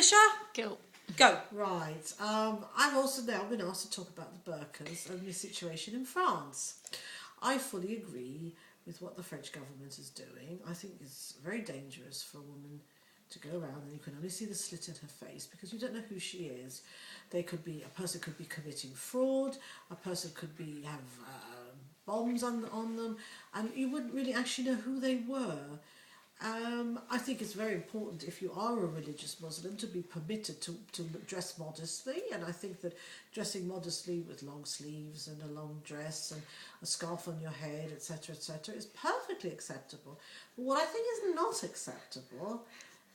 Alicia? Go. Right. I've also now been asked to talk about the burqas and the situation in France. I fully agree with what the French government is doing. I think it's very dangerous for a woman to go around and you can only see the slit in her face because you don't know who she is. A person could be committing fraud, a person could have bombs on them, and you wouldn't really actually know who they were. I think it's very important if you are a religious Muslim to be permitted to dress modestly, and I think that dressing modestly with long sleeves and a long dress and a scarf on your head, etc., is perfectly acceptable. But what I think is not acceptable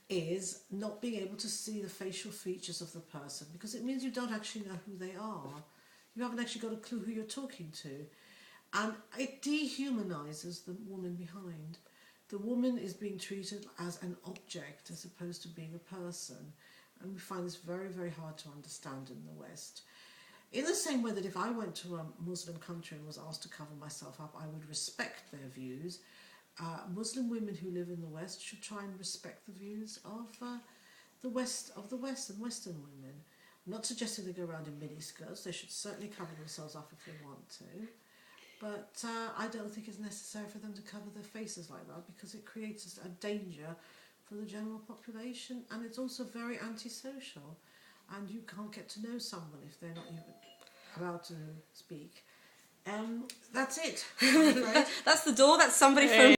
is not being able to see the facial features of the person, because it means you don't actually know who they are. You haven't actually got a clue who you're talking to. And it dehumanises the woman behind. The woman is being treated as an object as opposed to being a person. And we find this very, very hard to understand in the West. In the same way that if I went to a Muslim country and was asked to cover myself up, I would respect their views. Muslim women who live in the West should try and respect the views of the West and Western women. I'm not suggesting they go around in miniskirts. They should certainly cover themselves up if they want to. But I don't think it's necessary for them to cover their faces like that because it creates a danger for the general population, and it's also very antisocial, and you can't get to know someone if they're not even allowed to speak. That's it. That's the door. That's somebody from